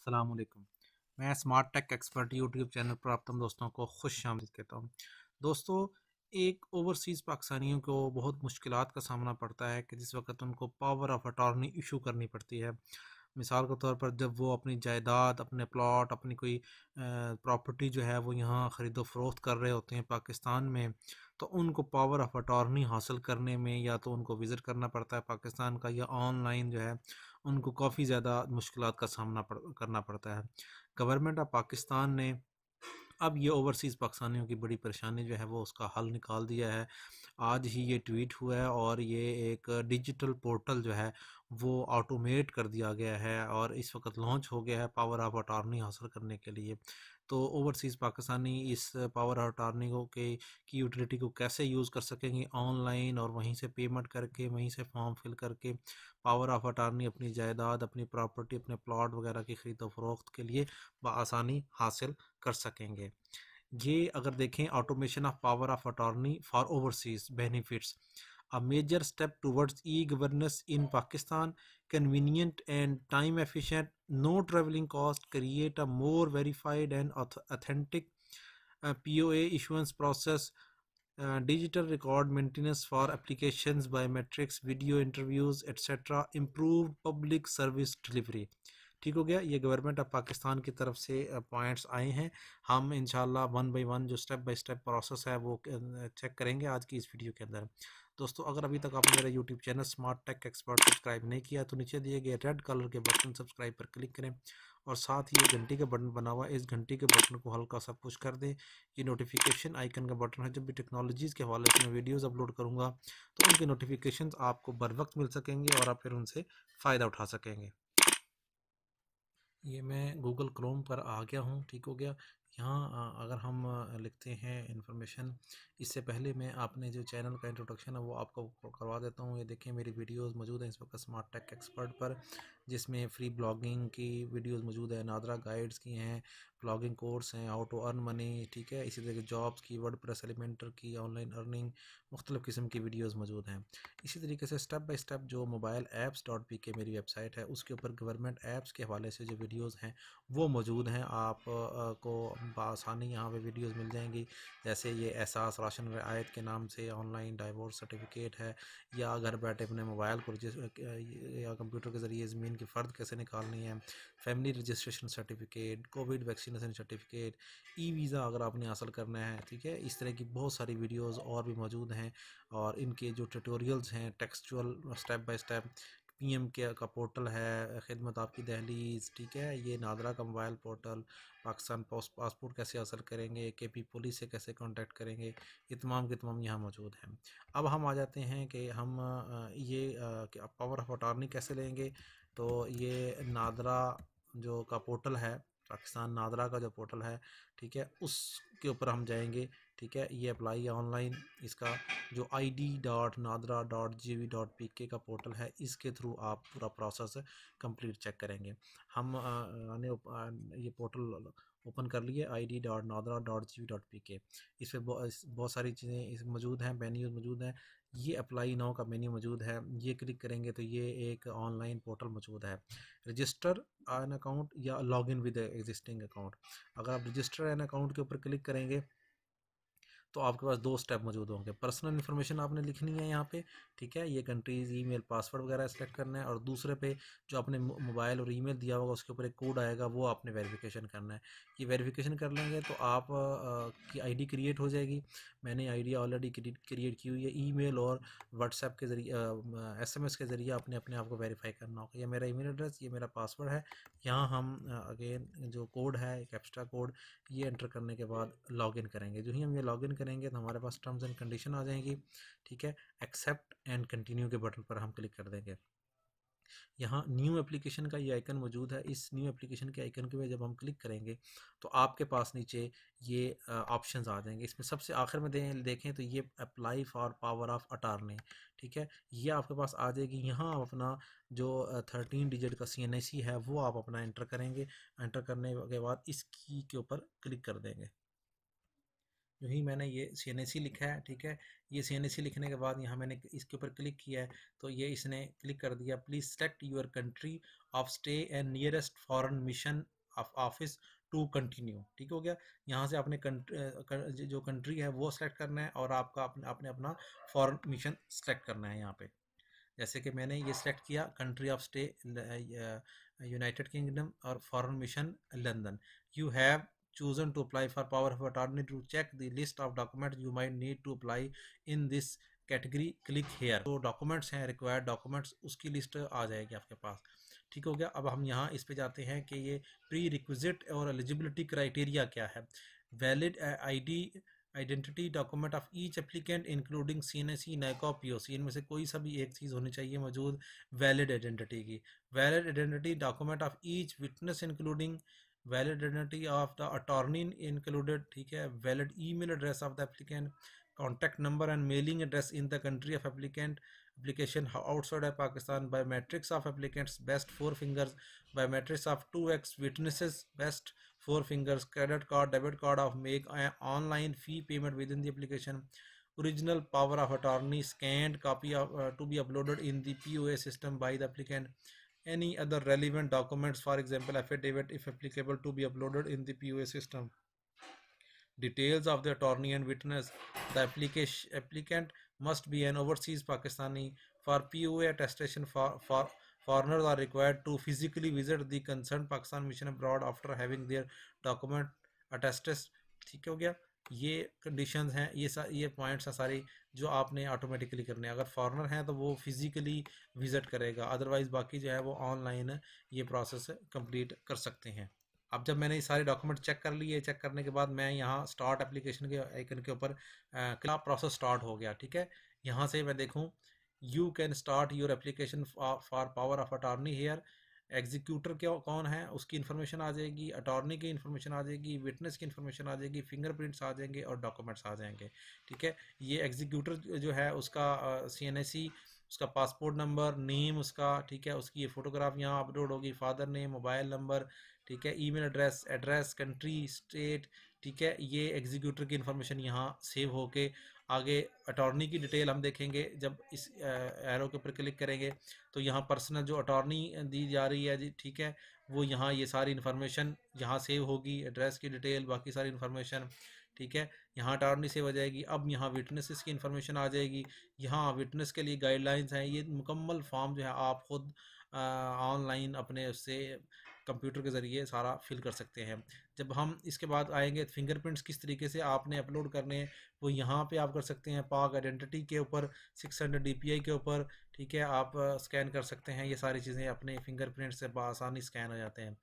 अस्सलाम वालेकुम। मैं smart tech expert YouTube channel पर आप तमाम दोस्तों को खुश आमदीद कहता हूँ। दोस्तों, एक ओवरसीज़ पाकिस्तानियों को बहुत मुश्किलात का सामना पड़ता है कि जिस वक्त उनको पावर ऑफ अटॉर्नी इशू करनी पड़ती है। मिसाल के तौर पर जब वो अपनी जायदाद, अपने प्लॉट, अपनी कोई प्रॉपर्टी जो है वो यहाँ ख़रीदो फ़रोख्त कर रहे होते हैं पाकिस्तान में, तो उनको पावर ऑफ अटॉर्नी हासिल करने में या तो उनको विज़िट करना पड़ता है पाकिस्तान का, या ऑनलाइन जो है उनको काफ़ी ज़्यादा मुश्किलात का सामना करना पड़ता है। गवर्नमेंट ऑफ पाकिस्तान ने अब ये ओवरसीज़ पाकिस्तानियों की बड़ी परेशानी जो है वो उसका हल निकाल दिया है। आज ही ये ट्वीट हुआ है और ये एक डिजिटल पोर्टल जो है वो ऑटोमेट कर दिया गया है और इस वक्त लॉन्च हो गया है पावर ऑफ अटॉर्नी हासिल करने के लिए। तो ओवरसीज़ पाकिस्तानी इस पावर ऑफ अटॉर्नी को के की यूटिलिटी को कैसे यूज़ कर सकेंगे ऑनलाइन, और वहीं से पेमेंट करके, वहीं से फॉर्म फिल करके पावर ऑफ अटॉर्नी अपनी जायदाद, अपनी प्रॉपर्टी, अपने प्लॉट वगैरह की ख़रीदो फरोख्त के लिए बआसानी हासिल कर सकेंगे। ये अगर देखें automation of power of attorney for overseas benefits, a major step towards e governance in Pakistan, convenient and time efficient, no traveling cost, create a more verified and authentic POA issuance process, digital record maintenance for applications, biometrics, video interviews, etc., improved public service delivery। ठीक हो गया। ये government of Pakistan की तरफ से points आए हैं। हम इंशाल्लाह वन बाय वन जो स्टेप बाय स्टेप प्रोसेस है वो चेक करेंगे आज की इस वीडियो के अंदर। दोस्तों, अगर अभी तक आपने मेरा YouTube channel smart tech expert subscribe नहीं किया तो नीचे दिए गए रेड कलर के बटन सब्सक्राइब पर क्लिक करें और साथ ही ये घंटी का बटन बना हुआ है, इस घंटी के बटन को हल्का सा पुश कर दें। ये नोटिफिकेशन आइकन का बटन है। जब भी टेक्नोलॉजीज़ के हवाले से मैं वीडियोज़ अपलोड करूँगा तो उनके नोटिफिकेशन आपको बर वक्त मिल सकेंगे और आप फिर उनसे फ़ायदा उठा सकेंगे। ये मैं गूगल क्रोम पर आ गया हूँ। ठीक हो गया। यहाँ अगर हम लिखते हैं इन्फॉर्मेशन, इससे पहले मैं आपने जो चैनल का इंट्रोडक्शन है वो आपको करवा देता हूँ। ये देखें, मेरी वीडियोस मौजूद हैं इस वक्त स्मार्ट टेक एक्सपर्ट पर, जिसमें फ्री ब्लॉगिंग की वीडियोस मौजूद है, नादरा गाइड्स की हैं, ब्लॉगिंग कोर्स हैं, हाउ टू अर्न मनी, ठीक है, इसी तरह जॉब्स की, वर्डप्रेस एलिमेंटर की, ऑनलाइन अर्निंग, मुख्तलिफ़ किस्म की वीडियोज़ मौजूद हैं। इसी तरीके से स्टेप बाय स्टेप जो मोबाइल ऐप्स डॉट पी के मेरी वेबसाइट है उसके ऊपर गवर्नमेंट ऐप्स के हवाले से जो वीडियोस हैं वो मौजूद हैं। आप को बआसानी यहाँ पे वीडियोस मिल जाएंगी, जैसे ये एहसास राशन रियायत के नाम से ऑनलाइन डाइवोर्स सर्टिफिकेट है, या घर बैठे अपने मोबाइल को या कंप्यूटर के ज़रिए ज़मीन की फ़र्द कैसे निकालनी है, family registration certificate, Covid vaccination certificate, e visa अगर आपने हासिल करना है, ठीक है, इस तरह की बहुत सारी वीडियोज़ और भी मौजूद हैं। और इनके जो ट्यूटोरियल्स हैं textual step by step, PM के का पोर्टल है, खिदमत आपकी दहलीज, ठीक है, ये नादरा का mobile portal, Pakistan post passport कैसे हासिल करेंगे, केपी पुलिस से कैसे कांटेक्ट करेंगे, ये तमाम के तमाम यहाँ मौजूद हैं। अब हम आ जाते हैं कि हम पावर ऑफ अटॉर्नी कैसे लेंगे। तो ये नादरा जो का पोर्टल है, पाकिस्तान नादरा का जो पोर्टल है, ठीक है, उसके ऊपर हम जाएंगे। ठीक है, ये अप्लाई ऑनलाइन, इसका जो id.nadra.gov.pk का पोर्टल है, इसके थ्रू आप पूरा प्रोसेस कंप्लीट चेक करेंगे। हम ये पोर्टल ओपन कर लिए, id.nadra.gov.pk। इस पर बहुत सारी चीज़ें इस मौजूद हैं, मेन्यूज मौजूद हैं। ये अप्लाई नाउ का मेन्यू मौजूद है, ये क्लिक करेंगे तो ये एक ऑनलाइन पोर्टल मौजूद है। रजिस्टर एन अकाउंट या log in with existing account, अगर आप रजिस्टर एन अकाउंट के ऊपर क्लिक करेंगे तो आपके पास दो स्टेप मौजूद होंगे। पर्सनल इन्फॉर्मेशन आपने लिखनी है यहाँ पे, ठीक है, ये कंट्रीज़, ईमेल, पासवर्ड वगैरह सेलेक्ट करना है, और दूसरे पे जो आपने मोबाइल और ईमेल दिया होगा उसके ऊपर एक कोड आएगा, वो आपने वेरिफिकेशन करना है। ये वेरिफिकेशन कर लेंगे तो आप की आईडी क्रिएट हो जाएगी। मैंने आईडी ऑलरेडी क्रिएट की हुई है। ईमेल और व्हाट्सएप के ज़रिए, एसएमएस के ज़रिए आपने अपने आप को वेरीफाई करना होगा। ये मेरा ईमेल एड्रेस, ये मेरा पासवर्ड है। यहाँ हम अगेन जो कोड है, एक एक्स्ट्रा कोड, ये एंटर करने के बाद लॉगिन करेंगे। जो ही हम ये लॉगिन करेंगे तो हमारे पास टर्म्स एंड कंडीशन आ जाएंगी। ठीक है, एक्सेप्ट एंड कंटिन्यू के बटन पर हम क्लिक कर देंगे। यहाँ न्यू एप्लीकेशन का ये आइकन मौजूद है। इस न्यू एप्लीकेशन के आइकन के जब हम क्लिक करेंगे तो आपके पास नीचे ये ऑप्शंस आ जाएंगे। इसमें सबसे आखिर में देखें तो ये apply for power of attorney, ठीक है, ये आपके पास आ जाएगी। यहाँ आप अपना जो 13 डिजिट का CNAC है वो आप अपना एंटर करेंगे। एंटर करने के बाद इस की के ऊपर क्लिक कर देंगे। जो ही मैंने ये CNAC लिखा है, ठीक है, ये CNAC लिखने के बाद यहाँ मैंने इसके ऊपर क्लिक किया है तो ये इसने क्लिक कर दिया। Please select your country of stay and nearest foreign mission office to continue. ठीक हो गया। यहाँ से आपने जो कंट्री है वो सेलेक्ट करना है और आपका आपने अपना फॉरेन मिशन सेलेक्ट करना है यहाँ पे। जैसे कि मैंने ये सेलेक्ट किया country of stay United Kingdom और foreign mission London. You have chosen to apply for power of attorney to check the list of documents you might need to apply in this category, click here. तो documents हैं, required documents, उसकी list आ जाएगी आपके पास। ठीक हो गया। अब हम यहाँ इस पे जाते हैं कि ये प्री रिक्विजिट और एलिजिबिलिटी क्राइटेरिया क्या है। Valid ID identity document of each applicant including CNIC, नाइका, पीओसी, इनमें से कोई सा भी एक चीज़ होनी चाहिए मौजूद वैलिड आइडेंटिटी की। Valid identity document of each witness including valid identity of the attorney included. ठीक है। Valid email address of the applicant, contact number and mailing address in the country of application outside of Pakistan, biometrics of applicants, best 4 fingers, biometrics of 2x witnesses, best 4 fingers, credit card, debit card of make online fee payment within the application, original power of attorney scanned copy of, to be uploaded in the POA system by the applicant, any other relevant documents, for example affidavit if applicable, to be uploaded in the POA system, details of the attorney and witness. The applicant must be an overseas Pakistani. For POA attestation, for foreigners are required to physically visit the concerned Pakistan mission abroad after having their document attested। ठीक हो गया। ये conditions हैं, ये points हैं सारी जो आपने ऑटोमेटिकली करने हैं। अगर फॉरेनर हैं तो वो फिजिकली विजिट करेगा, अदरवाइज बाकी जो है वो ऑनलाइन ये प्रोसेस कंप्लीट कर सकते हैं। अब जब मैंने ये सारे डॉक्यूमेंट चेक कर लिए, चेक करने के बाद मैं यहाँ स्टार्ट एप्लीकेशन के आइकन के ऊपर क्लिक, प्रोसेस स्टार्ट हो गया। ठीक है। यहाँ से मैं देखूँ you can start your application for power of attorney here. Executor क्या कौन है उसकी इन्फॉर्मेशन आ जाएगी, अटॉर्नी की इन्फॉर्मेशन आ जाएगी, विटनेस की इन्फॉर्मेशन आ जाएगी, फिंगरप्रिंट्स आ जाएंगे और डॉक्यूमेंट्स आ जाएंगे। ठीक है। ये एग्जीक्यूटर जो है उसका CNSE, उसका पासपोर्ट नंबर, नेम उसका, ठीक है, उसकी ये फ़ोटोग्राफ यहाँ अपलोड होगी, फादर नेम, मोबाइल नंबर, ठीक है, ईमेल एड्रेस, कंट्री, स्टेट। ठीक है। ये एग्जीक्यूटर की इन्फॉर्मेशन यहाँ सेव होके आगे अटॉर्नी की डिटेल हम देखेंगे जब इस एरो के ऊपर क्लिक करेंगे तो यहाँ पर्सनल जो अटॉर्नी दी जा रही है जी, ठीक है, वो यहाँ ये सारी इन्फॉर्मेशन यहाँ सेव होगी, एड्रेस की डिटेल, बाकी सारी इन्फॉर्मेशन। ठीक है। यहाँ अटॉर्नी सेव हो जाएगी। अब यहाँ विटनेसेस की इन्फॉर्मेशन आ जाएगी। यहाँ विटनेस के लिए गाइडलाइंस हैं। ये मुकम्मल फॉर्म जो है आप खुद ऑनलाइन अपने उससे कंप्यूटर के ज़रिए सारा फिल कर सकते हैं। जब हम इसके बाद आएंगे फिंगरप्रिंट्स किस तरीके से आपने अपलोड करने हैं वो यहाँ पे आप कर सकते हैं। पाक आइडेंटिटी के ऊपर 600 DPI के ऊपर, ठीक है, आप स्कैन कर सकते हैं। ये सारी चीज़ें अपने फिंगरप्रिंट से बआसानी स्कैन हो जाते हैं।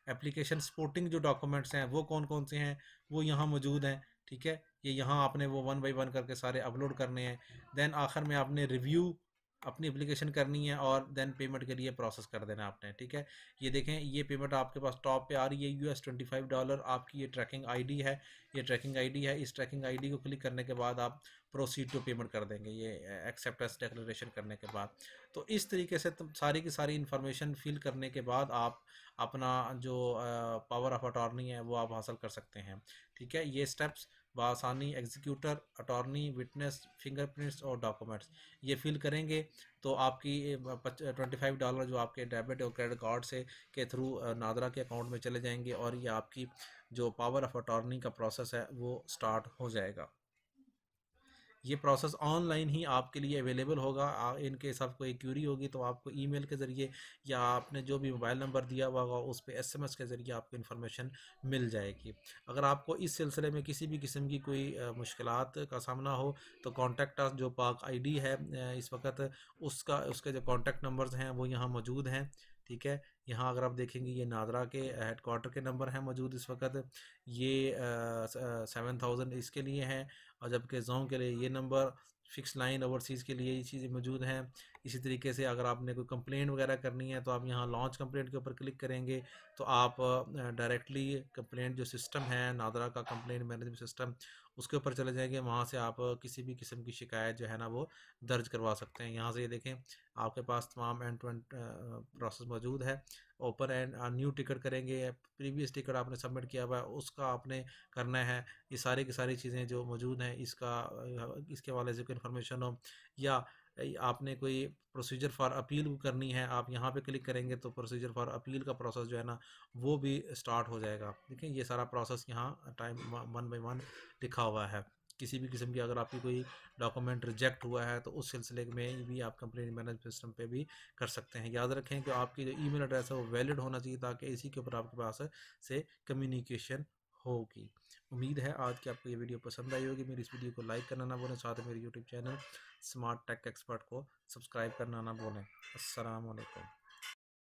एप्लीकेशन सपोर्टिंग जो डॉक्यूमेंट्स हैं वो कौन कौन से हैं वो यहाँ मौजूद हैं। ठीक है। ये यहाँ आपने वो 1 बाय 1 करके सारे अपलोड करने हैं। देन आखिर में आपने रिव्यू अपनी एप्लीकेशन करनी है और देन पेमेंट के लिए प्रोसेस कर देना आपने। ठीक है। ये देखें ये पेमेंट आपके पास टॉप पे आ रही है $25। आपकी ये ट्रैकिंग आईडी है, ये ट्रैकिंग आईडी है। इस ट्रैकिंग आईडी को क्लिक करने के बाद आप प्रोसीड टू पेमेंट कर देंगे ये एक्सेप्टेंस डिक्लेरेशन करने के बाद। तो इस तरीके से सारी की सारी इन्फॉर्मेशन फिल करने के बाद आप अपना जो पावर ऑफ अटॉर्नी है वो आप हासिल कर सकते हैं। ठीक है। ये स्टेप्स बआसानी एग्जीक्यूटर, अटॉर्नी, विटनेस, फिंगरप्रिंट्स और डॉक्यूमेंट्स ये फिल करेंगे तो आपकी $25 जो आपके डेबिट और क्रेडिट कार्ड से के थ्रू नादरा के अकाउंट में चले जाएंगे और ये आपकी जो पावर ऑफ अटॉर्नी का प्रोसेस है वो स्टार्ट हो जाएगा। ये प्रोसेस ऑनलाइन ही आपके लिए अवेलेबल होगा। इनके साथ कोई क्यूरी होगी तो आपको ईमेल के ज़रिए या आपने जो भी मोबाइल नंबर दिया हुआ होगा उस पर SMS के ज़रिए आपको इन्फॉर्मेशन मिल जाएगी। अगर आपको इस सिलसिले में किसी भी किस्म की कोई मुश्किलात का सामना हो तो कॉन्टैक्ट अस जो पाक ID है इस वक्त उसके जो कॉन्टैक्ट नंबर्स हैं वो यहाँ मौजूद हैं। ठीक है। यहाँ अगर आप देखेंगे ये नादरा के हेडक्वार्टर के नंबर हैं मौजूद इस वक्त, ये 7000 इसके लिए हैं और जबकि जोन के लिए ये नंबर, फिक्स लाइन ओवरसीज़ के लिए ये चीज़ें मौजूद हैं। इसी तरीके से अगर आपने कोई कंप्लेंट वगैरह करनी है तो आप यहाँ लॉन्च कंप्लेंट के ऊपर क्लिक करेंगे तो आप डायरेक्टली कंप्लेंट जो सिस्टम है नादरा का कंप्लेंट मैनेजमेंट सिस्टम उसके ऊपर चले जाएंगे। वहाँ से आप किसी भी किस्म की शिकायत जो है ना वो दर्ज करवा सकते हैं। यहाँ से ये देखें आपके पास तमाम एंड टू एंड प्रोसेस मौजूद है। ओपन एंड न्यू टिकट करेंगे, प्रीवियस टिकट आपने सबमिट किया हुआ है उसका आपने करना है। ये सारी की सारी चीज़ें जो मौजूद हैं इसके हवाले से कोई इन्फॉर्मेशन हो या आपने कोई प्रोसीजर फॉर अपील करनी है, आप यहाँ पे क्लिक करेंगे तो प्रोसीजर फॉर अपील का प्रोसेस जो है ना वो भी स्टार्ट हो जाएगा। देखिए ये सारा प्रोसेस यहाँ टाइम 1 बाय 1 लिखा हुआ है। किसी भी किस्म की अगर आपकी कोई डॉक्यूमेंट रिजेक्ट हुआ है तो उस सिलसिले में भी आप कंप्लेंट मैनेजमेंट सिस्टम पे भी कर सकते हैं। याद रखें कि आपकी जो ईमेल एड्रेस है वो वैलिड होना चाहिए, ताकि इसी के ऊपर आपके पास से कम्युनिकेशन होगी। उम्मीद है आज की आपको ये वीडियो पसंद आई होगी। मेरी इस वीडियो को लाइक करना ना भूलें, साथ ही मेरे YouTube channel smart tech expert को सब्सक्राइब करना ना भूलें। अस्सलाम वालेकुम।